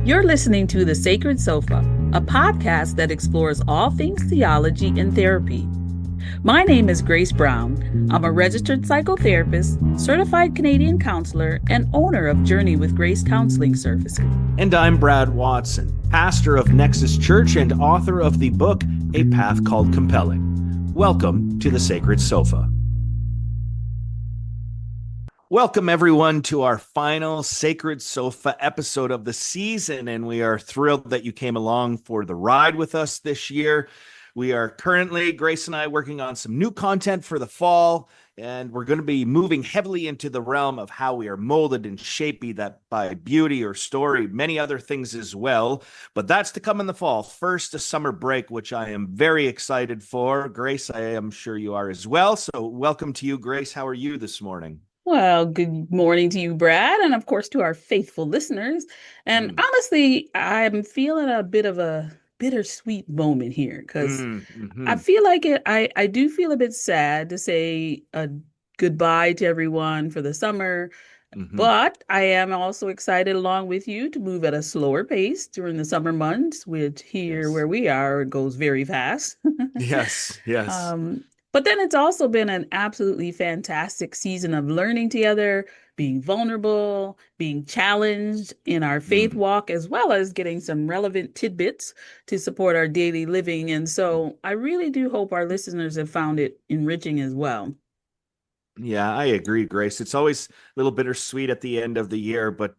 You're listening to The Sacred Sofa, a podcast that explores all things theology and therapy. My name is Grace Brown. I'm a registered psychotherapist, certified Canadian counselor, and owner of Journey with Grace Counseling Services. And I'm Brad Watson, pastor of Nexus Church and author of the book, A Path Called Compelling. Welcome to The Sacred Sofa. Welcome, everyone, to our final Sacred Sofa episode of the season, and we are thrilled that you came along for the ride with us this year. We are currently, Grace and I, working on some new content for the fall, and we're going to be moving heavily into the realm of how we are molded and shaped, be that by beauty or story, many other things as well. But that's to come in the fall. First, a summer break, which I am very excited for. Grace, I am sure you are as well. So welcome to you, Grace. How are you this morning? Well, good morning to you, Brad, and of course to our faithful listeners. And honestly, I'm feeling a bit of a bittersweet moment here because I feel like I do feel a bit sad to say a goodbye to everyone for the summer, but I am also excited along with you to move at a slower pace during the summer months, which here where we are, it goes very fast. Yes. But then it's also been an absolutely fantastic season of learning together, being vulnerable, being challenged in our faith walk, as well as getting some relevant tidbits to support our daily living. And so I really do hope our listeners have found it enriching as well. Yeah, I agree, Grace. It's always a little bittersweet at the end of the year, but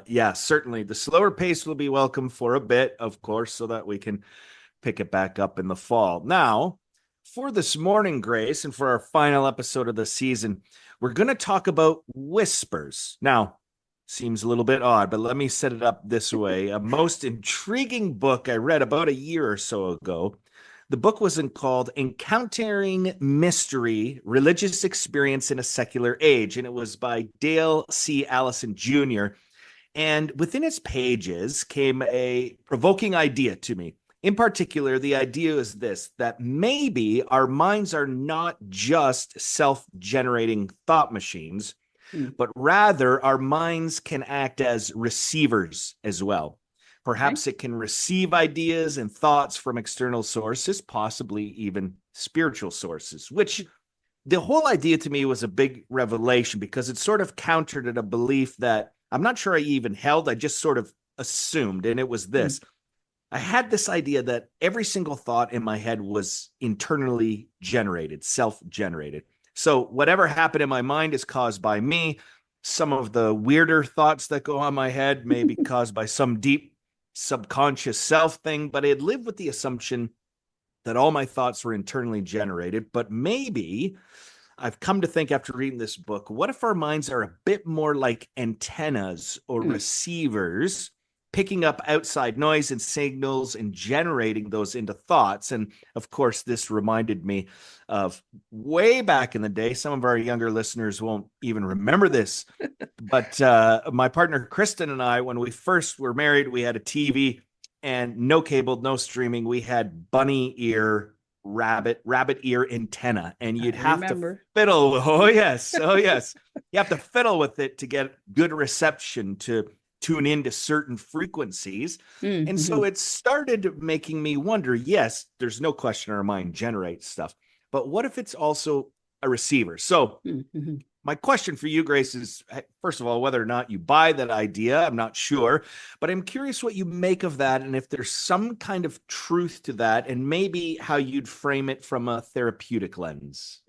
yeah, certainly the slower pace will be welcome for a bit, of course, so that we can pick it back up in the fall. Now, for this morning, Grace, and for our final episode of the season, we're going to talk about whispers. Now, seems a little bit odd, but let me set it up this way. A most intriguing book I read about a year or so ago. The book was called Encountering Mystery, Religious Experience in a Secular Age, and it was by Dale C. Allison Jr. And within its pages came a provoking idea to me. In particular, the idea is this, that maybe our minds are not just self-generating thought machines, but rather our minds can act as receivers as well. Perhaps it can receive ideas and thoughts from external sources, possibly even spiritual sources, which the whole idea to me was a big revelation because it sort of countered a belief that I'm not sure I even held. I just sort of assumed, and it was this. I had this idea that every single thought in my head was internally generated, self-generated. So whatever happened in my mind is caused by me. Some of the weirder thoughts that go on my head may be caused by some deep subconscious self thing, but I had lived with the assumption that all my thoughts were internally generated. But maybe I've come to think after reading this book, what if our minds are a bit more like antennas or receivers, picking up outside noise and signals and generating those into thoughts? And of course, this reminded me of way back in the day. Some of our younger listeners won't even remember this, but my partner, Kristen, and I, when we first were married, we had a TV and no cable, no streaming. We had bunny ear, rabbit ear antenna, and you'd have to fiddle. Oh, yes. You have to fiddle with it to get good reception to tune into certain frequencies. And so it started making me wonder, yes, there's no question our mind generates stuff, but what if it's also a receiver? So my question for you, Grace, is, first of all, whether or not you buy that idea, I'm not sure, but I'm curious what you make of that and if there's some kind of truth to that and maybe how you'd frame it from a therapeutic lens.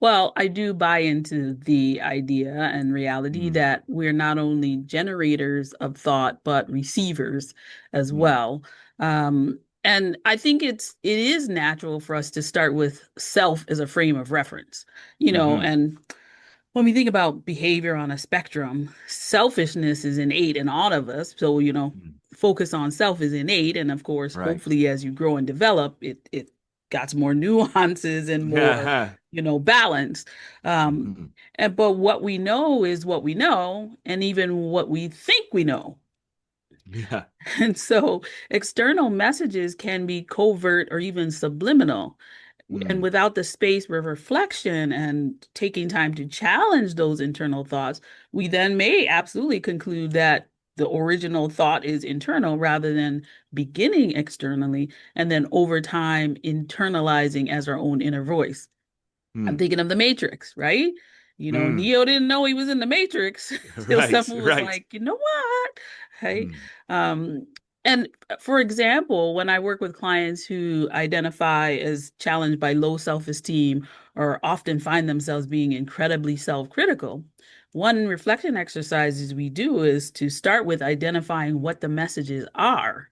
Well, I do buy into the idea and reality that we're not only generators of thought, but receivers as well. And I think it is natural for us to start with self as a frame of reference, and when we think about behavior on a spectrum, selfishness is innate in all of us. So, focus on self is innate. And of course, hopefully as you grow and develop, it got more nuances and more, balance. But what we know is what we know, and even what we think we know. Yeah. And so external messages can be covert or even subliminal. And without the space for reflection and taking time to challenge those internal thoughts, we then may absolutely conclude that the original thought is internal rather than beginning externally, and then over time internalizing as our own inner voice. I'm Mm, thinking of the Matrix, right? mm. Neo didn't know he was in the Matrix till Right, someone was right. like, you know what? Hey, Mm, um, and for example, when I work with clients who identify as challenged by low self-esteem or often find themselves being incredibly self-critical, one reflection exercises we do is to start with identifying what the messages are.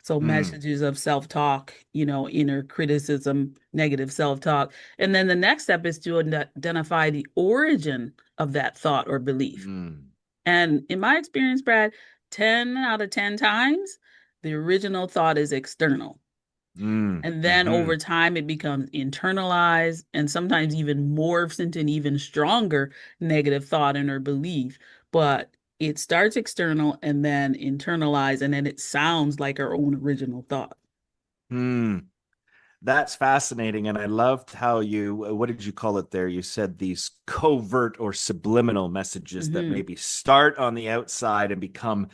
So mm, messages of self-talk, inner criticism, negative self-talk. And then the next step is to identify the origin of that thought or belief. mm, And in my experience, Brad, 10 out of 10 times, the original thought is external. mm, And then over mhm, time, it becomes internalized and sometimes even morphs into an even stronger negative thought and or belief. But it starts external and then internalized, and then it sounds like our own original thought. mm. That's fascinating. And I loved how what did you call it there? You said these covert or subliminal messages that Hmm. maybe start on the outside and become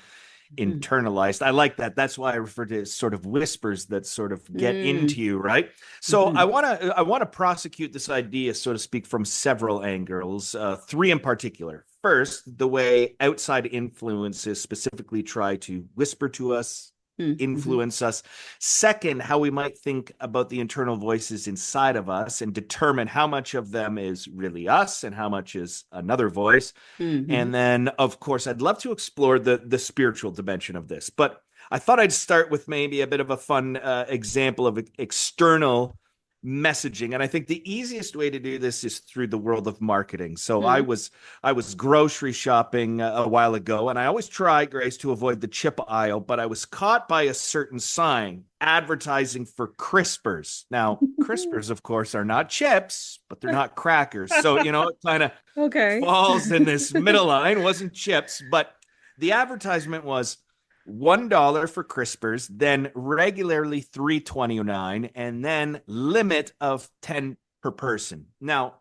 Hmm. internalized. I like that. That's why I refer to it as sort of whispers that sort of get Mm. into you, right? So Hmm. I want to prosecute this idea, so to speak, from several angles, three in particular. First, the way outside influences specifically try to whisper to us, Mm-hmm. influence us. Second, how we might think about the internal voices inside of us and determine how much of them is really us and how much is another voice. Hmm. And then, of course, I'd love to explore the spiritual dimension of this, but I thought I'd start with maybe a bit of a fun example of external messaging. And I think the easiest way to do this is through the world of marketing. So I Hmm. was I was grocery shopping a while ago, and I always try, Grace, to avoid the chip aisle, but I was caught by a certain sign advertising for crispers. Now, crispers, of course, are not chips, but they're not crackers. So, it kind of Okay. falls in this middle line. Wasn't chips, but the advertisement was $1 for crispers, then regularly $3.29, and then limit of 10 per person. Now,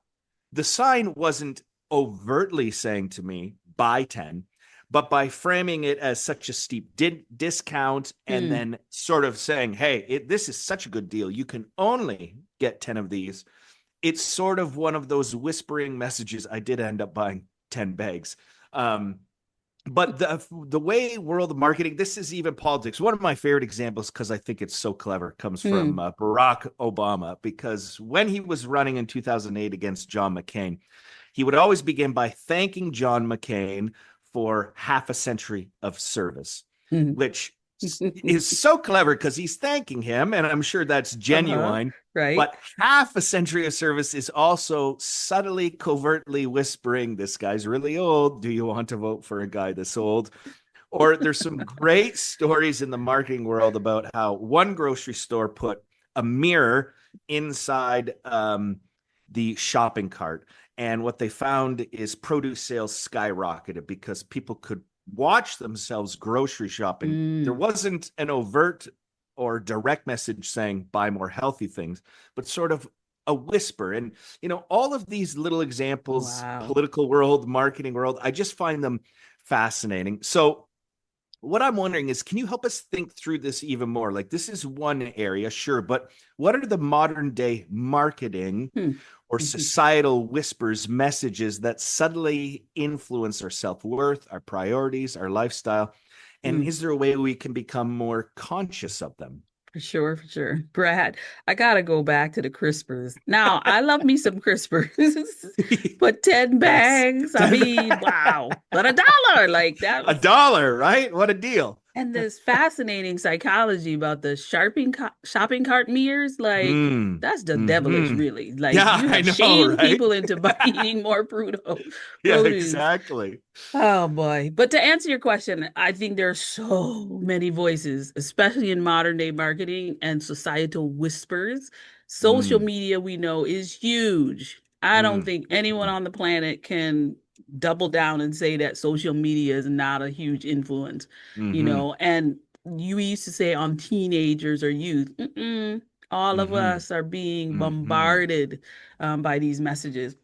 the sign wasn't overtly saying to me buy 10, but by framing it as such a steep discount and Hmm. then sort of saying, hey, this is such a good deal, you can only get 10 of these. It's sort of one of those whispering messages. I did end up buying 10 bags. Um, but the way world marketing, this is even politics. One of my favorite examples, because I think it's so clever, comes from Hmm. Barack Obama. Because when he was running in 2008 against John McCain, he would always begin by thanking John McCain for half a century of service, Hmm. which is so clever because he's thanking him, and I'm sure that's Uh-huh. genuine. Right. But half a century of service is also subtly, covertly whispering, this guy's really old. Do you want to vote for a guy this old? Or there's some great stories in the marketing world about how one grocery store put a mirror inside the shopping cart. And what they found is produce sales skyrocketed because people could watch themselves grocery shopping. There Mm. wasn't an overt or direct message saying buy more healthy things, but sort of a whisper. And, all of these little examples, Wow. political world, marketing world, I just find them fascinating. So, what I'm wondering is, can you help us think through this even more? Like, this is one area, sure, but what are the modern day marketing Hmm. or Mhm. societal whispers, messages that subtly influence our self worth, our priorities, our lifestyle? And Hmm. is there a way we can become more conscious of them? For sure, for sure. Brad, I gotta go back to the crispers. Now, I love me some crispers, but 10 Yes. bags, I mean, wow. But $1, like that A was. dollar, right? What a deal. And this fascinating psychology about the shopping cart mirrors, like Mm. that's the devilish, Hmm. really. Like Yeah, you I have know, shamed right? people into eating more Yeah, produce. exactly. Oh boy. But to answer your question, I think there are so many voices, especially in modern day marketing and societal whispers. Social Mm, media, we know, is huge. I don't mm, think anyone mm, on the planet can double down and say that social media is not a huge influence, mm-hmm, and you used to say on teenagers or youth. All of mm-hmm, us are being mm-hmm, bombarded by these messages.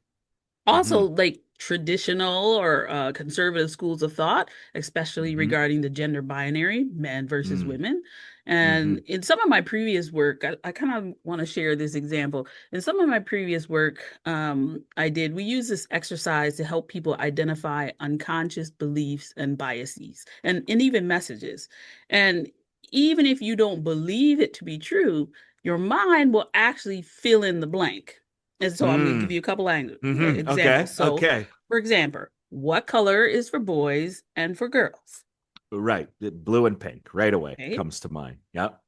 mm-hmm, Also, like traditional or conservative schools of thought, especially Mm-hmm. regarding the gender binary, men versus Mm-hmm. women. Mm-hmm. And in some of my previous work, I kind of want to share this example. In some of my previous work, we use this exercise to help people identify unconscious beliefs and biases and even messages. And even if you don't believe it to be true, your mind will actually fill in the blank. And so I'm going to give you a couple Mm-hmm. Okay. examples. So, Okay. for example, what color is for boys and for girls? Right. The blue and pink right away Right. comes to mind. Yep.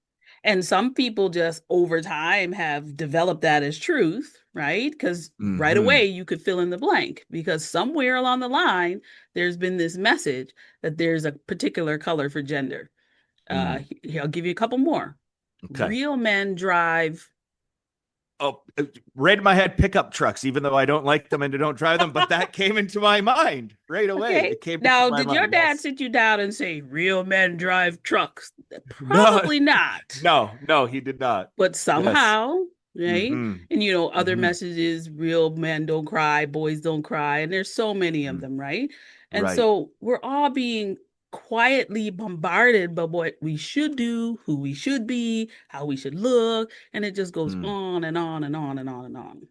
And some people just over time have developed that as truth, right? Because right Mm-hmm. away you could fill in the blank because somewhere along the line there's been this message that there's a particular color for gender. Mm. I'll give you a couple more. Okay. Real men drive. Oh, right in my head, pickup trucks, even though I don't like them and don't drive them, but that came into my mind right away. Okay. It came into Now, my did your mind. dad Yes. sit you down and say, real men drive trucks? No, Probably not. no, he did not. But Yes. somehow, right? Mm-hmm. And other Mm-hmm. messages, real men don't cry, boys don't cry, and there's so many of Mm. them, right? And Right. so we're all being quietly bombarded by what we should do, who we should be, how we should look, and it just goes Mm. on and on and on and on and on.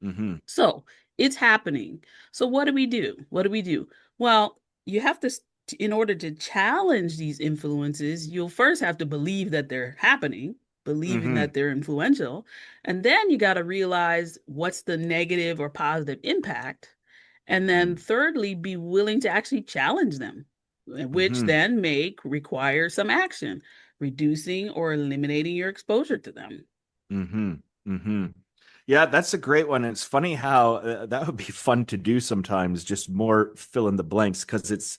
Mm-hmm. So it's happening. So what do we do? What do we do? Well, you have to, in order to challenge these influences, you'll first have to believe that they're happening, believing Mm-hmm. that they're influential. And then you got to realize what's the negative or positive impact. And then Mm. thirdly, be willing to actually challenge them, which Mm-hmm. then may require some action, reducing or eliminating your exposure to them. Mm-hmm. Mm-hmm. Yeah, that's a great one. It's funny how that would be fun to do sometimes, just more fill in the blanks, because it's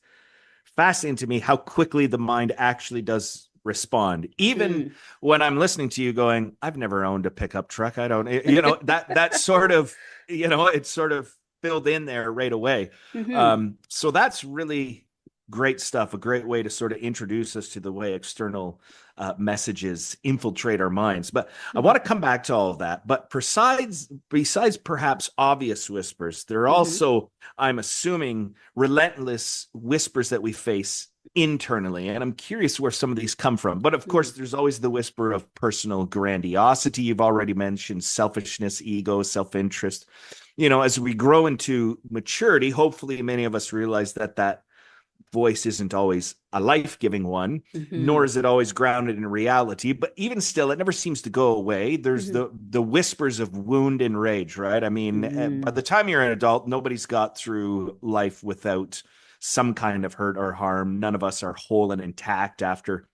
fascinating to me how quickly the mind actually does respond. Even Mm. when I'm listening to you going, I've never owned a pickup truck. I don't, that sort of, it's sort of filled in there right away. Hmm. So that's really great stuff. A great way to sort of introduce us to the way external messages infiltrate our minds. But I want to come back to all of that. But besides perhaps obvious whispers, there are Hmm. also, I'm assuming, relentless whispers that we face internally. And I'm curious where some of these come from. But of course, Hmm. there's always the whisper of personal grandiosity. You've already mentioned selfishness, ego, self interest. As we grow into maturity, hopefully many of us realize that voice isn't always a life-giving one, nor Hmm. is it always grounded in reality. But even still, it never seems to go away. There's Hmm. the whispers of wound and rage, right? I mean, by Hmm. the time you're an adult, nobody's got through life without some kind of hurt or harm. None of us are whole and intact after,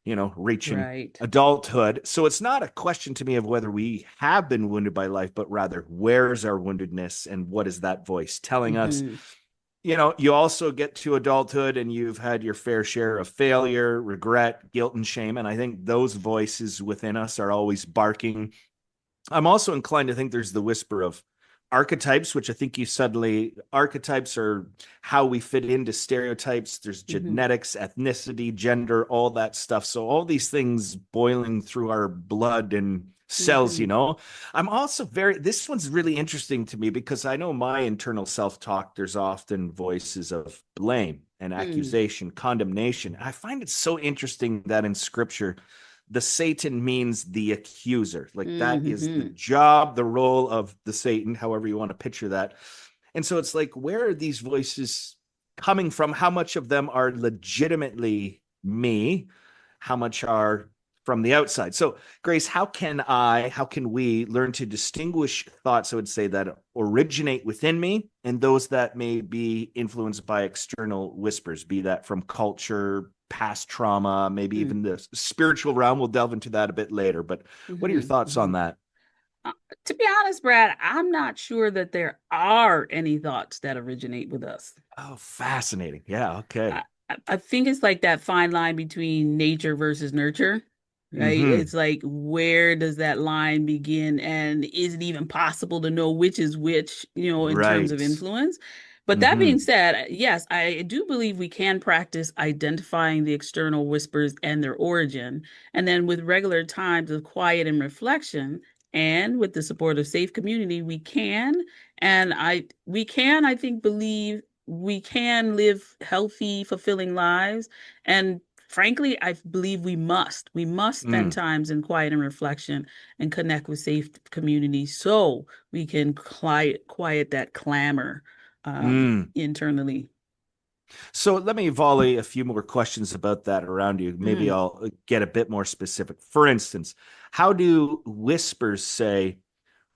reaching Right. adulthood. So it's not a question to me of whether we have been wounded by life, but rather where's our woundedness and what is that voice telling us? Hmm. You also get to adulthood and you've had your fair share of failure, regret, guilt, and shame. And I think those voices within us are always barking. I'm also inclined to think there's the whisper of archetypes, which I think you suddenly, archetypes are how we fit into stereotypes. There's Hmm. genetics, ethnicity, gender, all that stuff. So all these things boiling through our blood and cells, Hmm. I'm also this one's really interesting to me because I know my internal self-talk, there's often voices of blame and Hmm. accusation, condemnation. I find it so interesting that in scripture, the Satan means the accuser. Like that is the Hmm. job, the role of the Satan, however you want to picture that. And so it's like, where are these voices coming from? How much of them are legitimately me? How much are from the outside? So, Grace, how can we learn to distinguish thoughts, I would say, that originate within me and those that may be influenced by external whispers, be that from culture, past trauma, maybe even Hmm. the spiritual realm? We'll delve into that a bit later. But what are your Hmm. thoughts Hmm. on that? To be honest, Brad, I'm not sure that there are any thoughts that originate with us. Oh, fascinating. Yeah. I, Okay. I think it's like that fine line between nature versus nurture, right? Mm-hmm. It's like, where does that line begin? And is it even possible to know which is which, in terms of Right. influence? But that being Mm-hmm. said, yes, I do believe we can practice identifying the external whispers and their origin. And then with regular times of quiet and reflection, And with the support of safe community, we can, and we can, I think, believe we can live healthy, fulfilling lives. And frankly, I believe we must spend Mm, times in quiet and reflection and connect with safe communities so we can quiet that clamor mm. internally. So let me volley a few more questions about that around you. Maybe Mm. I'll get a bit more specific. For instance, how do whispers say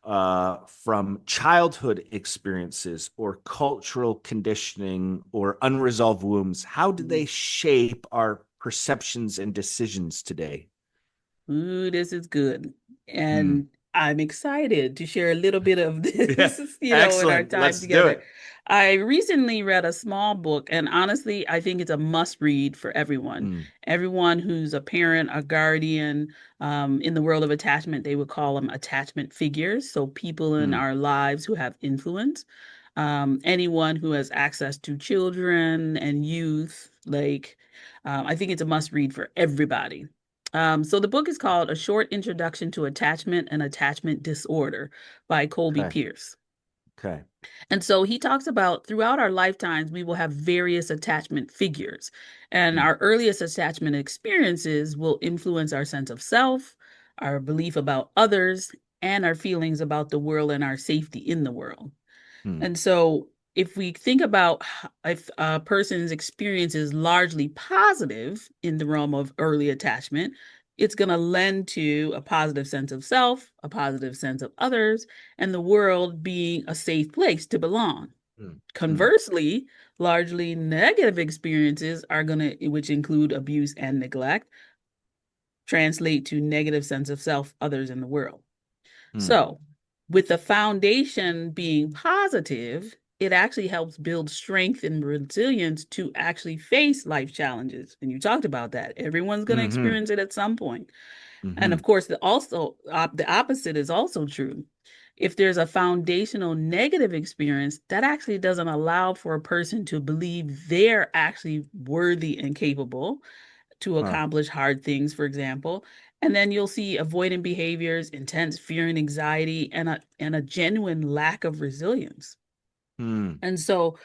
from childhood experiences or cultural conditioning or unresolved wounds, how do they shape our perceptions and decisions today? Ooh, this is good. Hmm. And I'm excited to share a little bit of Yeah, this, in our excellent. time Let's do together. it. I recently read a small book, and honestly, I think it's a must read for everyone. Hmm. Everyone who's a parent, a guardian, in the world of attachment, they would call them attachment figures. So people in Hmm. our lives who have influence, anyone who has access to children and youth, I think it's a must read for everybody. So the book is called A Short Introduction to Attachment and Attachment Disorder by Colby Okay. Pierce. Okay. And so he talks about throughout our lifetimes, we will have various attachment figures. And Hmm. our earliest attachment experiences will influence our sense of self, our belief about others, and our feelings about the world and our safety in the world. Hmm. And so, if we think about if a person's experience is largely positive in the realm of early attachment, it's going to lend to a positive sense of self, a positive sense of others, and the world being a safe place to belong. Hmm. Hmm. Conversely, largely negative experiences are going to, which include abuse and neglect, translate to negative sense of self, others, in the world. Hmm. So, with the foundation being positive, it actually helps build strength and resilience to actually face life challenges. And you talked about that. Everyone's going to Hmm. experience it at some point. And Hmm. of course, the opposite is also true. If there's a foundational negative experience, that actually doesn't allow for a person to believe they're actually worthy and capable to Huh. accomplish hard things, for example. And then you'll see avoidant behaviors, intense fear and anxiety, and a genuine lack of resilience. Hmm. And so,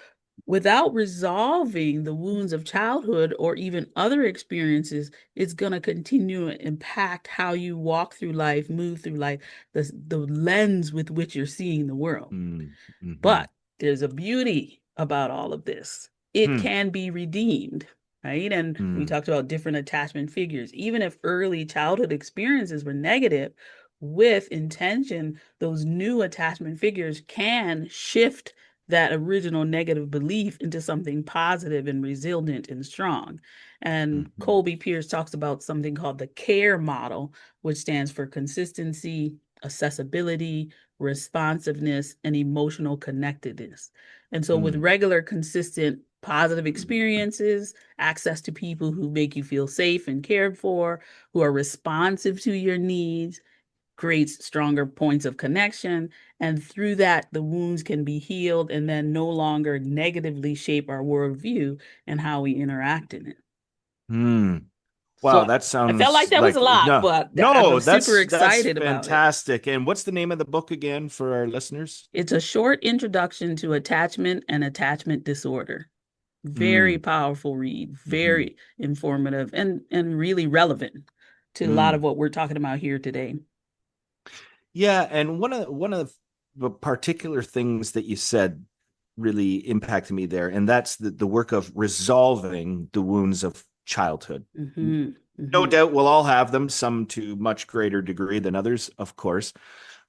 without resolving the wounds of childhood or even other experiences, it's going to continue to impact how you walk through life, move through life, the lens with which you're seeing the world. Hmm. Hmm. But there's a beauty about all of this. It Hmm. can be redeemed, right? And we Hmm. talked about different attachment figures. Even if early childhood experiences were negative, with intention, those new attachment figures can shift that original negative belief into something positive and resilient and strong. And Hmm. Colby Pierce talks about something called the CARE model, which stands for consistency, accessibility, responsiveness, and emotional connectedness. And so, with Hmm. regular, consistent, positive experiences, access to people who make you feel safe and cared for, who are responsive to your needs, creates stronger points of connection. And through that, the wounds can be healed and then no longer negatively shape our worldview and how we interact in it. Hmm. So Wow, that I felt like sounds that was a like lot, no, but I'm no, super that's excited about it. fantastic. And what's the name of the book again for our listeners? It's a short introduction to attachment and attachment disorder. Very Hmm. powerful read, Hmm. very informative and really relevant to a lot of Hmm. what we're talking about here today. Yeah, and one of the particular things that you said really impacted me there, and that's the work of resolving the wounds of childhood. Hmm. No Hmm. doubt we'll all have them, some to much greater degree than others, of course.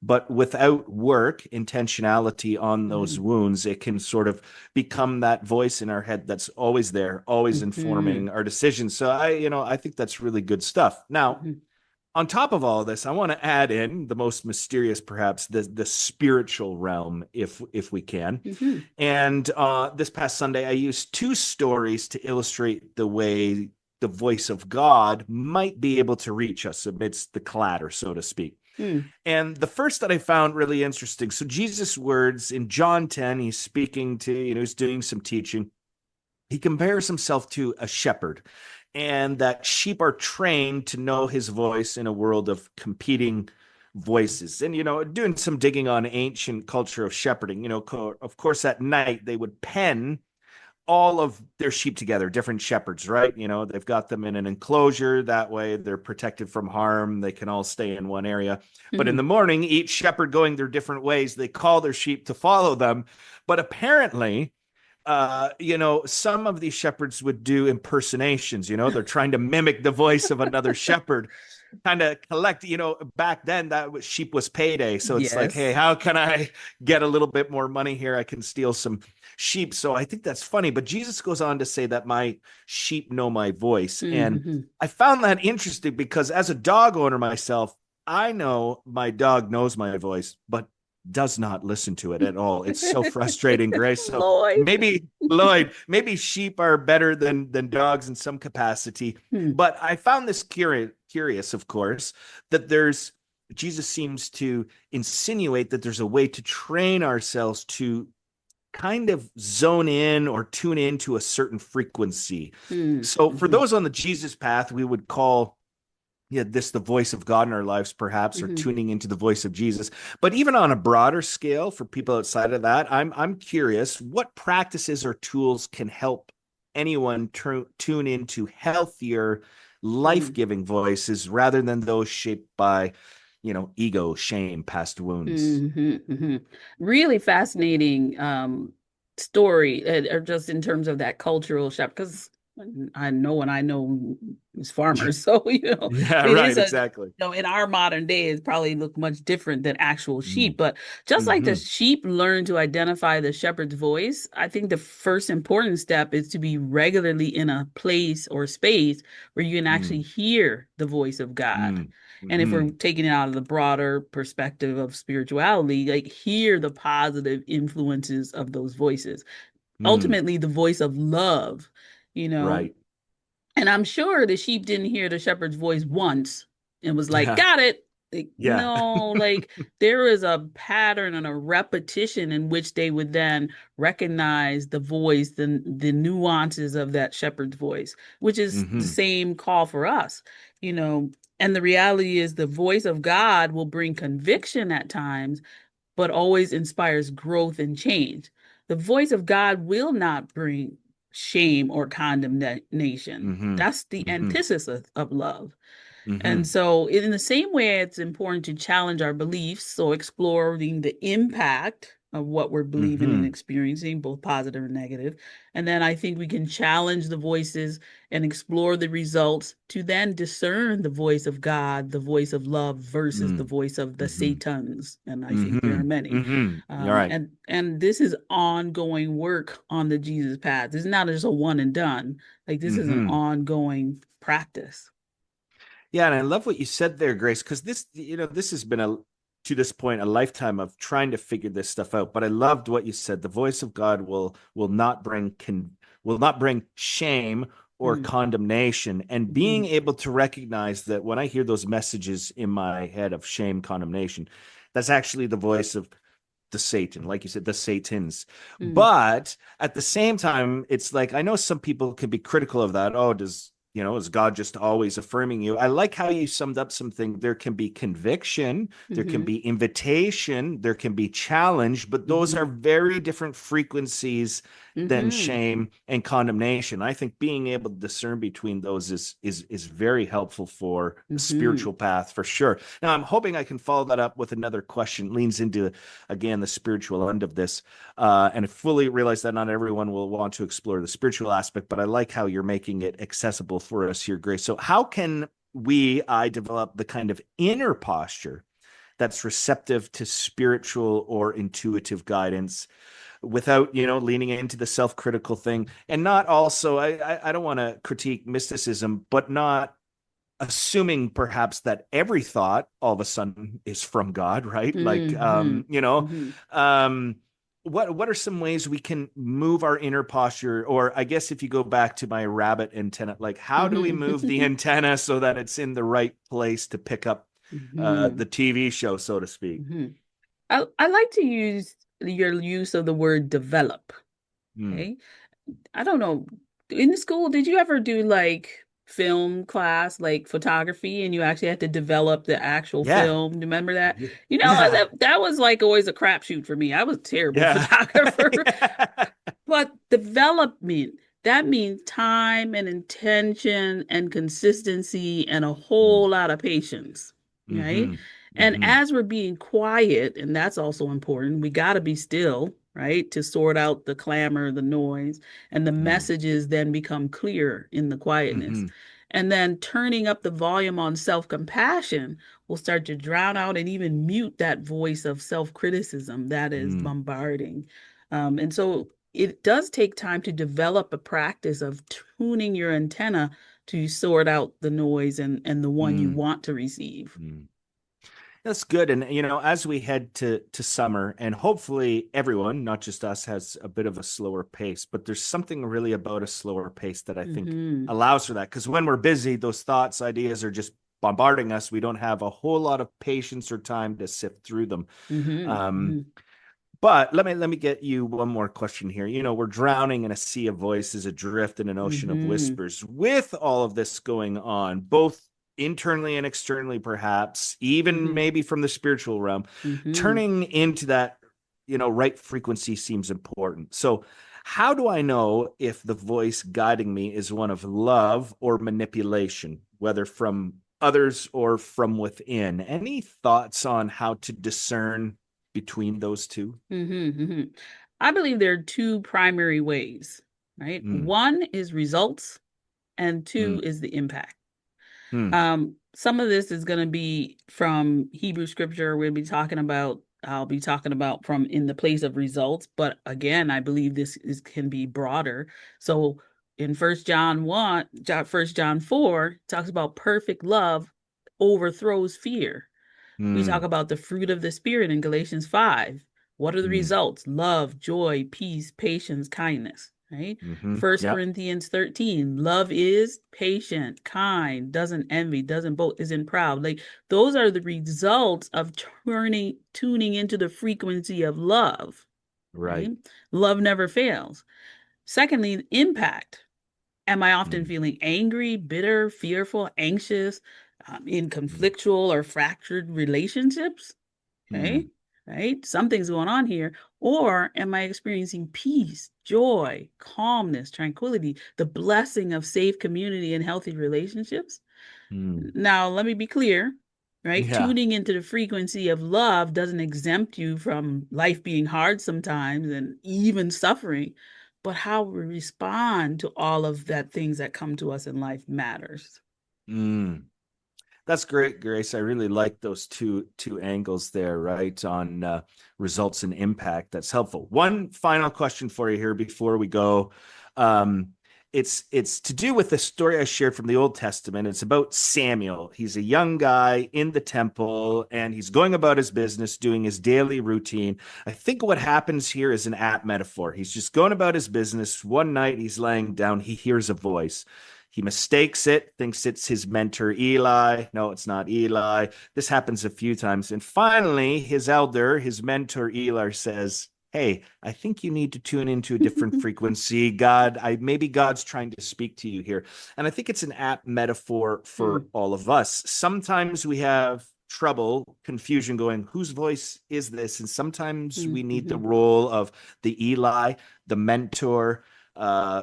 But without work, intentionality on those Hmm. wounds, it can sort of become that voice in our head that's always there, always Hmm. informing our decisions. So I think that's really good stuff. Now, Hmm. on top of all this, I want to add in the most mysterious, perhaps the spiritual realm, if we can. Hmm. And this past Sunday, I used two stories to illustrate the way the voice of God might be able to reach us amidst the clatter, so to speak. Hmm. And the first that I found really interesting. So Jesus' words in John 10, he's speaking to, he's doing some teaching. He compares himself to a shepherd, and that sheep are trained to know his voice in a world of competing voices. And, doing some digging on ancient culture of shepherding, of course, at night they would pen all of their sheep together, different shepherds, right? They've got them in an enclosure. That way they're protected from harm. They can all stay in one area. But in the Mhm. morning, each shepherd going their different ways, they call their sheep to follow them. But apparently, some of these shepherds would do impersonations. They're trying to mimic the voice of another shepherd, kind of collect. Back then that was sheep was payday, so it's like, hey, Yes. how can I get a little bit more money here? I can steal some sheep. So I think that's funny. But Jesus goes on to say that my sheep know my voice, and Hmm. I found that interesting because as a dog owner myself, I know my dog knows my voice, but does not listen to it at all. It's so frustrating, Grace. So Lloyd. maybe Lloyd, maybe sheep are better than dogs in some capacity. Hmm. But I found this curious, of course, that Jesus seems to insinuate that there's a way to train ourselves to kind of zone in or tune into a certain frequency. So for Mm-hmm. those on the Jesus path, we would call, yeah, this the voice of God in our lives, perhaps, or Hmm. tuning into the voice of Jesus. But even on a broader scale, for people outside of that, I'm curious what practices or tools can help anyone tune into healthier, Hmm. life-giving voices rather than those shaped by, ego, shame, past wounds. Hmm. Hmm. Really fascinating story, or just in terms of that cultural shift, because I know is farmers, so Yeah, it is right, a exactly. in our modern day it probably look much different than actual Mm. sheep, but just like the Hmm. sheep learn to identify the shepherd's voice, I think the first important step is to be regularly in a place or space where you can actually Mm. hear the voice of God. Mm. And if we're Hmm. taking it out of the broader perspective of spirituality, like hear the positive influences of those voices. Mm. Ultimately, the voice of love, you know. Right. And I'm sure the sheep didn't hear the shepherd's voice once and was like, Yeah. got it. Like, Yeah. no, like there is a pattern and a repetition in which they would then recognize the voice, the nuances of that shepherd's voice, which is the Hmm. same call for us, you know. And the reality is the voice of God will bring conviction at times, but always inspires growth and change. The voice of God will not bring shame or condemnation. Hmm. That's the Hmm. antithesis of love. And Hmm. so, in the same way, it's important to challenge our beliefs. So, exploring the impact of what we're believing and Hmm. experiencing, both positive and negative. And then I think we can challenge the voices and explore the results to then discern the voice of God, the voice of love versus the Mm. voice of the Hmm. Satans. And I think there Hmm. are many. Hmm. All right. And this is ongoing work on the Jesus path. This is not just a one and done. Like this is an Hmm. ongoing practice. Yeah, and I love what you said there, Grace, because this has been to this point a lifetime of trying to figure this stuff out. But I loved what you said. The voice of God will not bring shame or Mm, condemnation. And being mhm, able to recognize that when I hear those messages in my head of shame, condemnation, that's actually the voice of the Satan, like you said, the Satans. mm, But at the same time, it's like I know some people can be critical of that. Oh, is God just always affirming you? I like how you summed up something. There can be conviction, there can mhm, be invitation, there can be challenge, but those are mhm, very different frequencies than mhm, shame and condemnation. I think being able to discern between those is very helpful for a mhm, spiritual path for sure. Now, I'm hoping I can follow that up with another question, leans into again the spiritual end of this, and I fully realize that not everyone will want to explore the spiritual aspect, but I like how you're making it accessible for us here, Grace. So how can I develop the kind of inner posture that's receptive to spiritual or intuitive guidance without leaning into the self-critical thing, and not also I don't want to critique mysticism, but not assuming perhaps that every thought all of a sudden is from God, right? Like, mhm, mhm, um, what are some ways we can move our inner posture? Or I guess if you go back to my rabbit antenna, like how do we mhm, move the antenna so that it's in the right place to pick up the mhm, TV show, so to speak? mhm. I like to use your use of the word develop. Hmm. Okay. I don't know. In the school, did you ever do like film class, like photography, and you actually had to develop the actual Yeah. film. Remember that? Yeah. You know, Yeah. that was like always a crapshoot for me. I was a terrible Yeah. photographer. Yeah. But development, that means time and intention and consistency and a whole lot of patience, right? Mm-hmm. And Mm-hmm. as we're being quiet, and that's also important, we got to be still, right? To sort out the clamor, the noise, and the messages then become clear in the quietness. Mm-hmm. And then turning up the volume on self-compassion will start to drown out and even mute that voice of self-criticism that is Mm-hmm. bombarding. And so it does take time to develop a practice of tuning your antenna to sort out the noise and the one you want to receive. Mm-hmm. That's good. And as we head to summer, and hopefully everyone, not just us, has a bit of a slower pace, but there's something really about a slower pace that I think Mm-hmm. allows for that. Because when we're busy, those thoughts, ideas are just bombarding us. We don't have a whole lot of patience or time to sift through them. Mm-hmm. Um, Mm-hmm. but let me get you one more question here. We're drowning in a sea of voices, adrift in an ocean of Mm-hmm. whispers. With all of this going on, both internally and externally, perhaps, even Mm-hmm. maybe from the spiritual realm, Mm-hmm. turning into that, right frequency seems important. So, how do I know if the voice guiding me is one of love or manipulation, whether from others or from within? Any thoughts on how to discern between those two? Mm-hmm. Mm-hmm. I believe there are two primary ways, right? Mm, One is results, and two mm, is the impact. mm, Some of this is going to be from Hebrew scripture. I'll be talking about from in the place of results. But again, I believe can be broader. So in First John 4, it talks about perfect love overthrows fear. We talk mm, about the fruit of the Spirit in Galatians 5. What are the mm, results? Love, joy, peace, patience, kindness, right? First Yep. Corinthians 13, love is patient, kind, doesn't envy, doesn't boast, isn't proud. Like those are the results of tuning into the frequency of love, right? Right. Love never fails. Secondly, impact. Am I often Mm, feeling angry, bitter, fearful, anxious, in mm, conflictual or fractured relationships? Okay, mm, right? Something's going on here. Or am I experiencing peace, joy, calmness, tranquility, the blessing of safe community and healthy relationships? mm. Now, let me be clear, right? Yeah. Tuning into the frequency of love doesn't exempt you from life being hard sometimes and even suffering, but how we respond to all of that things that come to us in life matters. Mm. That's great, Grace. I really like those two angles there, right? On results and impact. That's helpful. One final question for you here before we go. Um, it's to do with the story I shared from the Old Testament. It's about Samuel. He's a young guy in the temple, and he's going about his business, doing his daily routine. I think what happens here is an apt metaphor. He's just going about his business. One night, he's laying down. He hears a voice. He mistakes it, thinks it's his mentor Eli. No, it's not Eli. This happens a few times. And finally, his elder, his mentor Eli says, "Hey, I think you need to tune into a different frequency. Maybe God's trying to speak to you here." And I think it's an apt metaphor for Hmm. all of us. Sometimes we have trouble, confusion going, whose voice is this? And sometimes we need the Mm-hmm. role of the Eli, the mentor,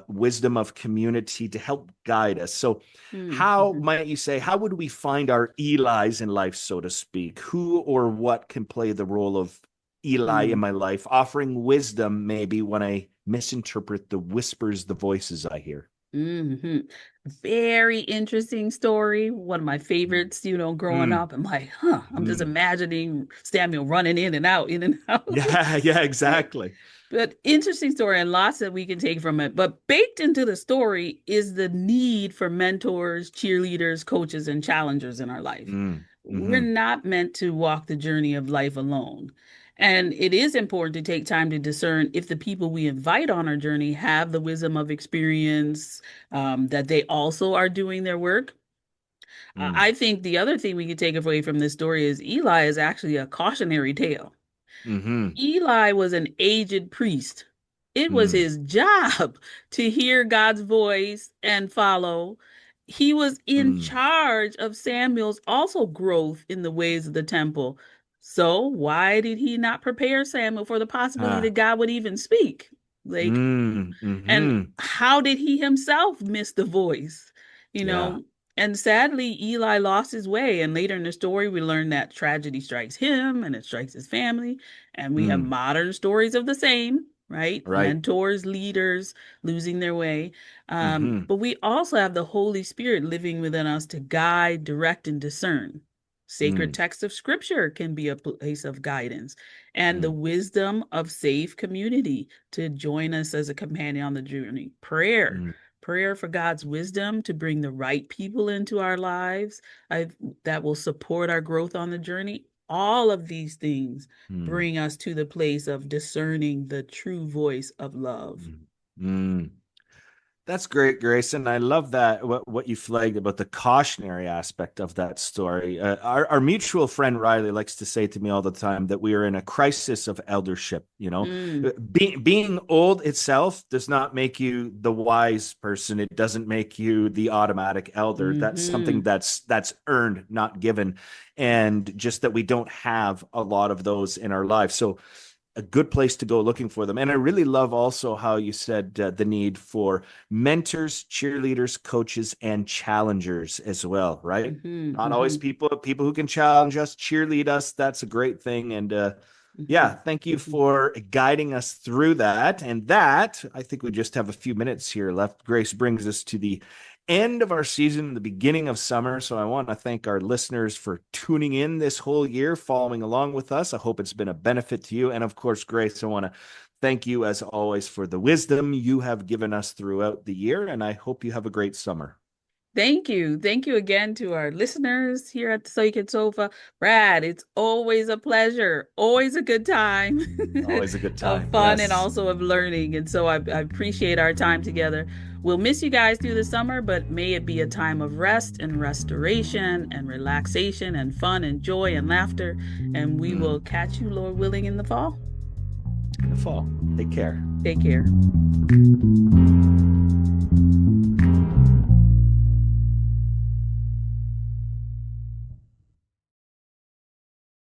wisdom of community to help guide us. So, how Mm-hmm. might you say, how would we find our Eli's in life, so to speak? Who or what can play the role of Eli in Mm-hmm. my life, offering wisdom maybe when I misinterpret the whispers, the voices I hear? Hmm. Very interesting story. One of my favorites, growing Mm, up. I'm like, huh, I'm just mm. imagining Samuel running in and out, in and out. Yeah, yeah, Yeah. exactly. But interesting story and lots that we can take from it. But baked into the story is the need for mentors, cheerleaders, coaches, and challengers in our life. Mm, We're mm-hmm, not meant to walk the journey of life alone. And it is important to take time to discern if the people we invite on our journey have the wisdom of experience, that they also are doing their work. mm, I think the other thing we could take away from this story is Eli is actually a cautionary tale. mm-hmm, Eli was an aged priest. It was mm, his job to hear God's voice and follow. he was in Mm. charge of Samuel's also growth in the ways of the temple. So why did he not prepare Samuel for the possibility Ah. that God would even speak? Like, Mm. and Mm-hmm. how did he himself miss the voice? You Yeah. know, and sadly, Eli lost his way. And later in the story, we learn that tragedy strikes him and it strikes his family. And we have Mm. modern stories of the same, right? Right. Mentors, leaders losing their way. Mm-hmm. But we also have the Holy Spirit living within us to guide, direct, and discern. Sacred Mm. texts of scripture can be a place of guidance, and the Mm. wisdom of safe community to join us as a companion on the journey. Mm. Prayer for God's wisdom to bring the right people into our lives that will support our growth on the journey. All of these things Mm. bring us to the place of discerning the true voice of love. Mm. Mm. That's great, Grayson. I love that what you flagged about the cautionary aspect of that story. Our mutual friend Riley likes to say to me all the time that we are in a crisis of eldership. Mm, Being old itself does not make you the wise person. It doesn't make you the automatic elder. That's something mm-hmm, that's earned, not given, and just that we don't have a lot of those in our lives. So a good place to go looking for them. And I really love also how you said the need for mentors, cheerleaders, coaches, and challengers as well, right? mm-hmm, Not always mm-hmm, people who can challenge us, cheerlead us. That's a great thing. And mm-hmm. yeah, thank you for guiding us through that. And that, I think we just have a few minutes here left. Grace brings us to the end of our season, the beginning of summer. So I want to thank our listeners for tuning in this whole year, following along with us. I hope it's been a benefit to you. And of course, Grace, I want to thank you as always for the wisdom you have given us throughout the year. And I hope you have a great summer. Thank you. Thank you again to our listeners here at the So You Can Sofa. Brad, it's always a pleasure, always a good time Always a good of time. fun and Yes. also of learning. And so I appreciate our time together. We'll miss you guys through the summer, but may it be a time of rest and restoration and relaxation and fun and joy and laughter. And we will Mm, catch you, Lord willing, in the fall. in the fall. Take care. Take care.